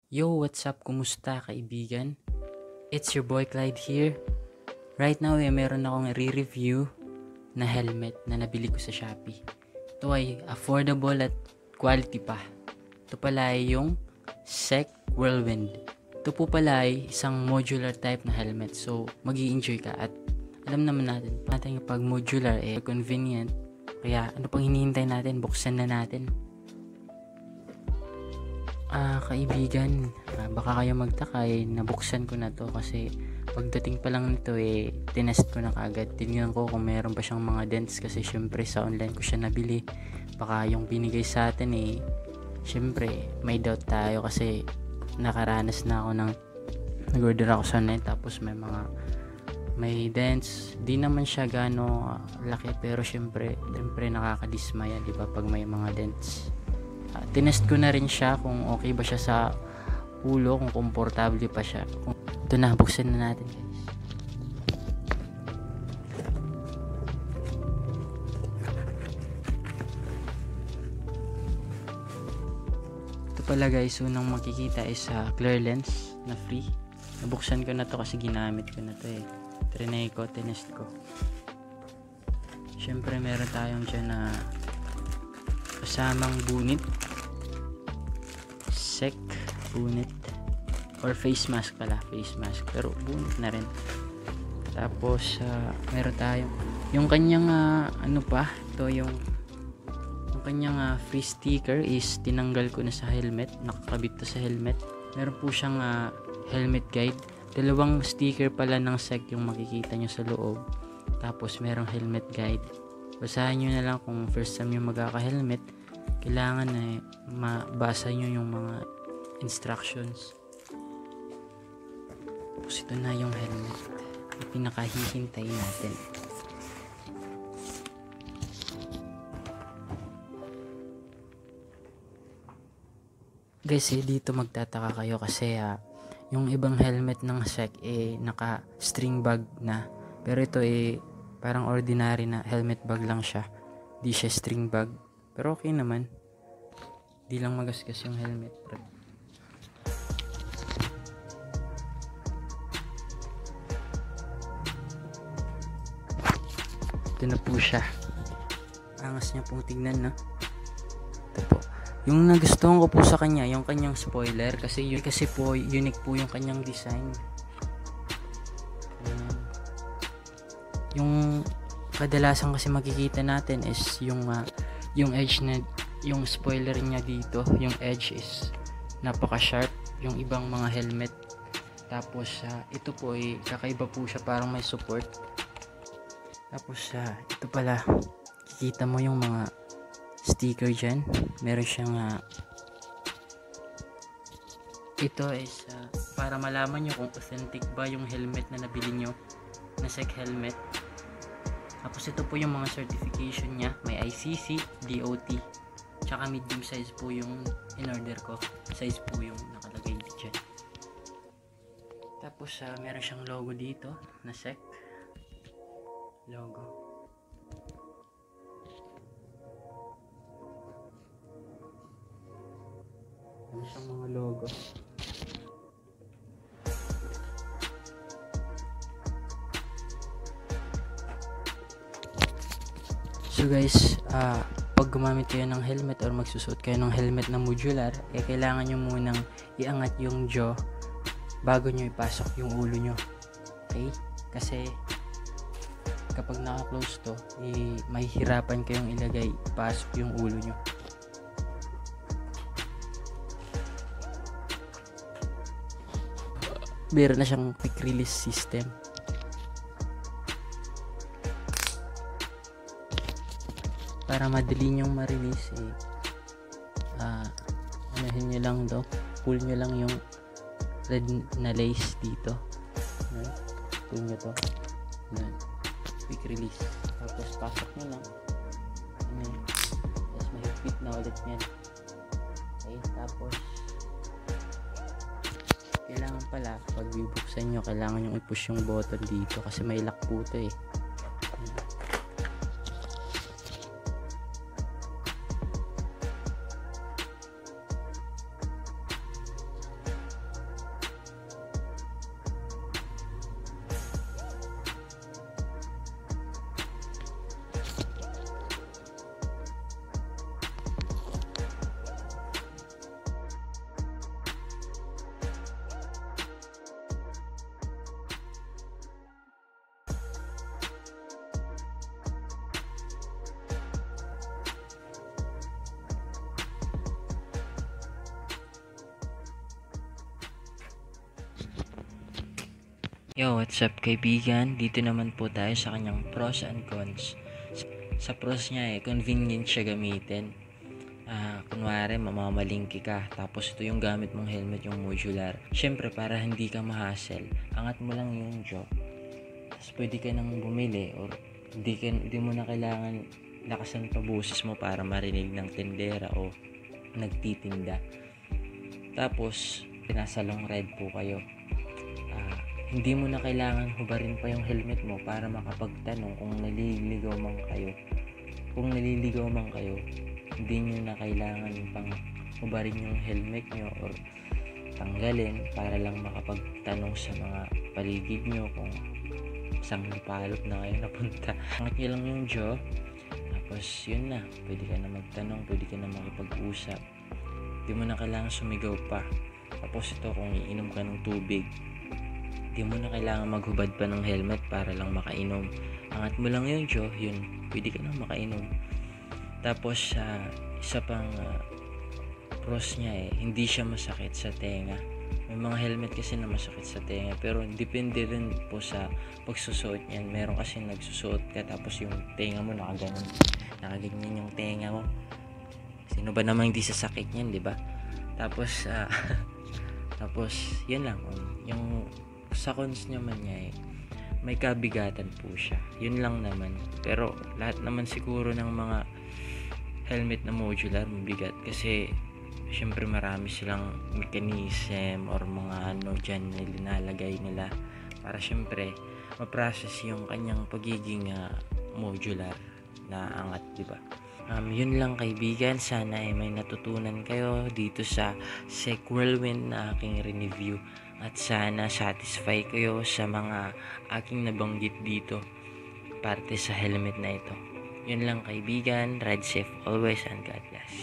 Yo, what's up? Kumusta kaibigan? It's your boy Clyde here. Right now meron akong re-review na helmet na nabili ko sa Shopee. Ito ay affordable at quality pa. Ito pala ay yung SEC Whirlwind. Ito po pala ay isang modular type na helmet. So, mag-i-enjoy ka at alam naman natin pag modular convenient. Kaya ano pang hinihintay natin? Buksan na natin. Kaibigan, baka kayo magtaka nabuksan ko na to kasi pagdating pa lang nito tinest ko na kagad. Tingnan ko kung meron pa siyang mga dents kasi syempre sa online ko siya nabili. Baka yung binigay sa atin syempre may doubt tayo kasi nakaranas na ako ng nag-order ako sa online tapos may dents. Di naman siya gano laki pero syempre nakakadismaya, di ba, pag may mga dents. Tinest ko na rin siya kung okay ba siya sa ulo, kung komportable pa siya. Ito na, buksan na natin guys. Ito pala guys, unang makikita is clear lens na free. Nabuksan ko na to kasi ginamit ko na to Trinay ko, tinest ko. Syempre meron tayong dyan na kasamang bunit, SEC bunit, or face mask pala, face mask pero bunit na rin. Tapos meron tayong yung kanyang yung kanyang free sticker is tinanggal ko na sa helmet, nakakabit to sa helmet. Meron po siyang helmet guide, dalawang sticker pala ng SEC yung makikita nyo sa loob. Tapos merong helmet guide. Basahin nyo na lang kung first time nyo magkaka-helmet. Kailangan mabasa nyo yung mga instructions. Tapos ito na yung helmet na pinakahihintay natin. Guys, dito magtataka kayo kasi yung ibang helmet ng SEC naka string bag na. Pero ito parang ordinary na helmet bag lang siya. Di siya string bag. Pero okay naman. Di lang magasgas yung helmet. Ito na po siya. Angas niya pong tignan, no? Ito po. Yung nagustuhan ko po sa kanya, yung kanyang spoiler. Kasi po, unique po yung kanyang design. Yung kadalasan kasi makikita natin is yung edge na yung spoiler niya dito, yung edge is napaka sharp, yung ibang mga helmet. Tapos ito po kakaiba po siya, parang may support. Tapos ito pala, kikita mo yung mga sticker dyan. Meron siyang ito is para malaman nyo kung authentic ba yung helmet na nabili nyo na SEC helmet. Tapos ito po yung mga certification niya. May ICC, DOT, tsaka medium size po yung in-order ko. Size po yung nakalagay dyan. Tapos meron siyang logo dito na SEC logo. Meron siyang mga logo. So guys, pag gumamit kayo ng helmet or magsusuot kayo ng helmet na modular, kailangan nyo munang iangat yung jaw bago nyo ipasok yung ulo nyo. Okay? Kasi kapag naka-close to, mahihirapan kayong ipasok yung ulo nyo. Meron na siyang quick release system. Para madali nyong ma-release anahin nyo lang daw, pull nyo lang yung red na lace dito, pull nyo to, quick release, tapos pasok nyo lang, tapos mahigpit na ulit yan. Okay, tapos kailangan pala pag bubuksan nyo, kailangan nyo i-push yung button dito kasi may lock po to Yo, what's up kaibigan? Dito naman po tayo sa kanyang pros and cons. Sa pros niya convenient siya gamitin. Kunwari mamamalingki ka, tapos ito yung gamit mong helmet, yung modular. Syempre para hindi ka ma-hassle, angat mo lang yung jaw. Tapos pwede ka nang bumili or hindi mo na kailangan lakasan pa boses mo para marinig ng tindera o nagtitinda. Tapos nasa long ride po kayo. Hindi mo na kailangan hubarin pa yung helmet mo para makapagtanong kung naliligaw man kayo. Kung naliligaw man kayo, hindi nyo na kailangan pang hubarin yung helmet nyo or tanggalin para lang makapagtanong sa mga paligid nyo kung isang lupalop na kayo napunta. Angat nyo lang yung jaw, tapos yun na, pwede ka na magtanong, pwede ka na makipag-usap. Hindi mo na kailangan sumigaw pa. Tapos ito, kung iinom ka ng tubig, di mo na kailangan maghubad pa ng helmet para lang makainom. Angat mo lang yung jaw, yun, pwede ka na makainom. Tapos isa pang pros niya hindi siya masakit sa tenga. May mga helmet kasi na masakit sa tenga, pero depende rin po sa pagsusuot niyan. Meron kasi nagsusuot ka tapos yung tenga mo nakaganyan yung tenga mo. Sino ba namang hindi sasakit niyan, di ba? Tapos tapos yun lang, yung sa cons naman niya may kabigatan po siya. Yun lang naman. Pero lahat naman siguro ng mga helmet na modular mabigat kasi syempre marami silang mechanism or mga dyan na linalagay nila para syempre ma-process yung kanyang pagiging modular na angat, diba? Yun lang kaibigan, sana may natutunan kayo dito sa Whirlwind na aking review at sana satisfy kayo sa mga aking nabanggit dito parte sa helmet na ito. Yun lang kaibigan, ride safe always and God bless.